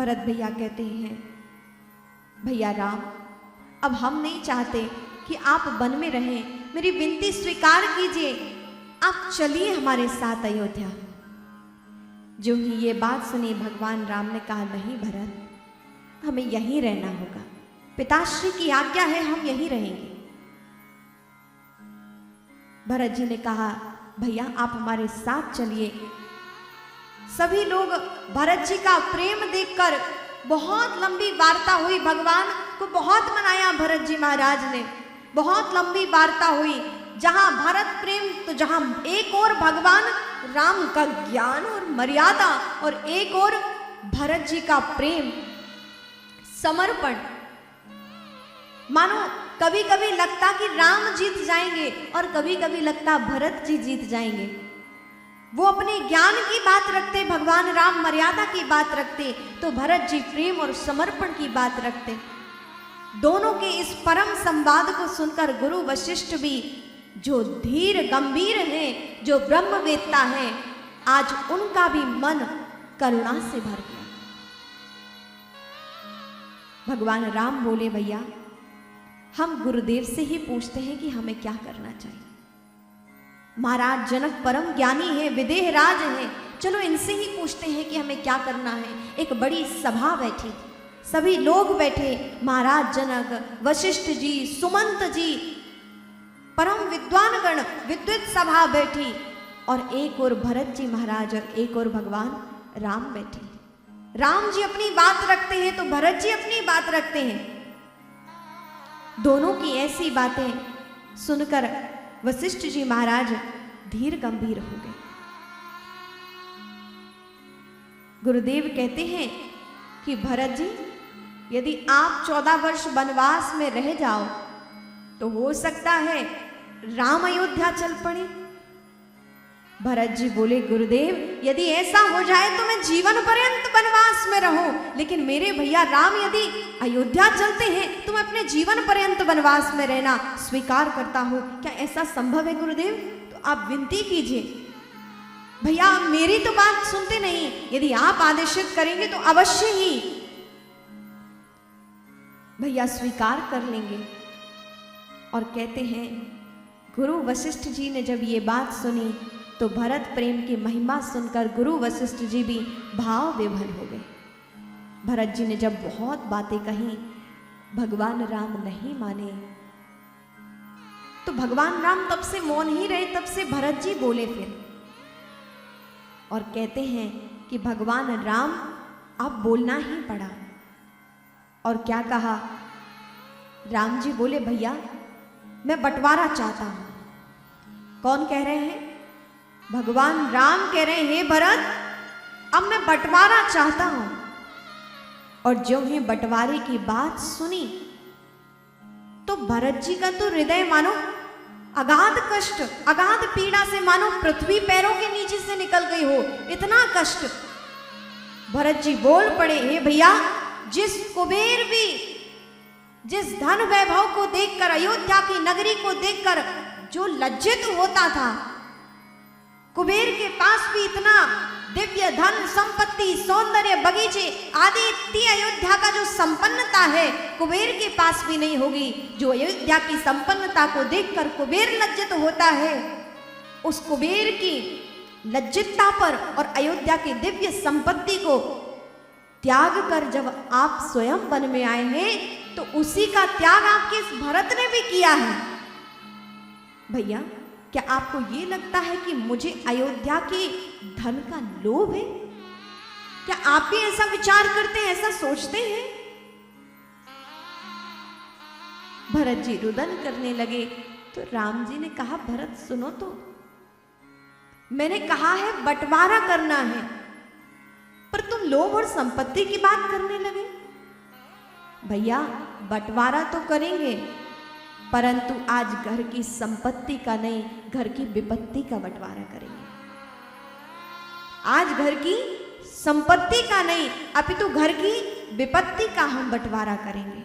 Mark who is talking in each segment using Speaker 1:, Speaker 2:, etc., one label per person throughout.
Speaker 1: भरत भैया कहते हैं, भैया राम, अब हम नहीं चाहते कि आप वन में रहें, मेरी विनती स्वीकार कीजिए, आप चलिए हमारे साथ अयोध्या। जो ही ये बात सुनी भगवान राम ने कहा, नहीं भरत, हमें यहीं रहना होगा, पिताश्री की आज्ञा है, हम यहीं रहेंगे। भरत जी ने कहा, भैया आप हमारे साथ चलिए। सभी लोग भरत जी का प्रेम देखकर बहुत लंबी वार्ता हुई, भगवान को बहुत मनाया भरत जी महाराज ने, बहुत लंबी वार्ता हुई। जहां भरत प्रेम तो जहां एक और भगवान राम का ज्ञान और मर्यादा और एक और भरत जी का प्रेम समर्पण। मानो कभी कभी लगता कि राम जीत जाएंगे और कभी कभी लगता भरत जी जीत जाएंगे। वो अपने ज्ञान की बात रखते, भगवान राम मर्यादा की बात रखते, तो भरत जी प्रेम और समर्पण की बात रखते। दोनों के इस परम संवाद को सुनकर गुरु वशिष्ठ भी, जो धीर गंभीर हैं, जो ब्रह्मवेत्ता हैं, आज उनका भी मन करुणा से भर गया। भगवान राम बोले, भैया हम गुरुदेव से ही पूछते हैं कि हमें क्या करना चाहिए। महाराज जनक परम ज्ञानी है, विदेह राज है, चलो इनसे ही पूछते हैं कि हमें क्या करना है। एक बड़ी सभा बैठी, सभी लोग बैठे, महाराज जनक, वशिष्ठ जी, सुमंत जी, परम विद्वानगण, विद्वत सभा बैठी, और एक और भरत जी महाराज और एक और भगवान राम बैठे। राम जी अपनी बात रखते हैं तो भरत जी अपनी बात रखते हैं। दोनों की ऐसी बातें सुनकर वशिष्ठ जी महाराज धीर गंभीर हो गए। गुरुदेव कहते हैं कि भरत जी, यदि आप 14 वर्ष वनवास में रह जाओ तो हो सकता है राम अयोध्या चल पड़े। भरत जी बोले, गुरुदेव यदि ऐसा हो जाए तो मैं जीवन पर्यंत वनवास में रहूं, लेकिन मेरे भैया राम यदि अयोध्या चलते हैं तो मैं अपने जीवन पर्यंत वनवास में रहना स्वीकार करता हूं। क्या ऐसा संभव है गुरुदेव? तो आप विनती कीजिए। भैया आप मेरी तो बात सुनते नहीं, यदि आप आदेशित करेंगे तो अवश्य ही भैया स्वीकार कर लेंगे। और कहते हैं, गुरु वशिष्ठ जी ने जब ये बात सुनी तो भरत प्रेम की महिमा सुनकर गुरु वशिष्ठ जी भी भाव विभोर हो गए। भरत जी ने जब बहुत बातें कही, भगवान राम नहीं माने, तो भगवान राम तब से मौन ही रहे। तब से भरत जी बोले फिर, और कहते हैं कि भगवान राम अब बोलना ही पड़ा। और क्या कहा? राम जी बोले, भैया मैं बंटवारा चाहता हूं। कौन कह रहे हैं? भगवान राम कह रहे हैं, हे भरत अब मैं बंटवारा चाहता हूं। और जो ही बंटवारे की बात सुनी तो भरत जी का तो हृदय मानो अगाध कष्ट, अगाध पीड़ा से मानो पृथ्वी पैरों के नीचे से निकल गई हो, इतना कष्ट। भरत जी बोल पड़े, हे भैया जिस कुबेर भी जिस धन वैभव को देखकर, अयोध्या की नगरी को देखकर जो लज्जित होता था, कुबेर के पास भी इतना दिव्य धन संपत्ति, सौंदर्य, बगीचे आदि इतनी अयोध्या का जो संपन्नता है कुबेर के पास भी नहीं होगी। जो अयोध्या की संपन्नता को देखकर कुबेर लज्जित होता है, उस कुबेर की लज्जितता पर और अयोध्या की दिव्य संपत्ति को त्याग कर जब आप स्वयं वन में आए हैं तो उसी का त्याग आपके इस भरत ने भी किया है। भैया क्या आपको ये लगता है कि मुझे अयोध्या के धन का लोभ है? क्या आप भी ऐसा विचार करते हैं, ऐसा सोचते हैं? भरत जी रुदन करने लगे तो राम जी ने कहा, भरत सुनो तो, मैंने कहा है बंटवारा करना है, पर तुम लोभ और संपत्ति की बात करने लगे। भैया बंटवारा तो करेंगे, परंतु आज घर की संपत्ति का नहीं, घर की विपत्ति का बंटवारा करेंगे। आज घर की संपत्ति का नहीं, अपितु घर की विपत्ति का हम बंटवारा करेंगे।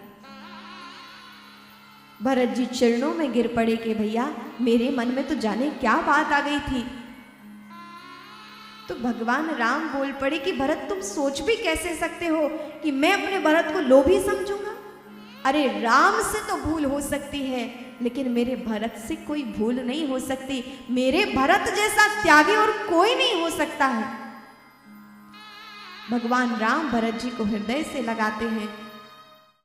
Speaker 1: भरत जी चरणों में गिर पड़े कि भैया मेरे मन में तो जाने क्या बात आ गई थी। तो भगवान राम बोल पड़े कि भरत तुम सोच भी कैसे सकते हो कि मैं अपने भरत को लोभी समझूंगा। अरे राम से तो भूल हो सकती है, लेकिन मेरे भरत से कोई भूल नहीं हो सकती। मेरे भरत जैसा त्यागी और कोई नहीं हो सकता है। भगवान राम भरत जी को हृदय से लगाते हैं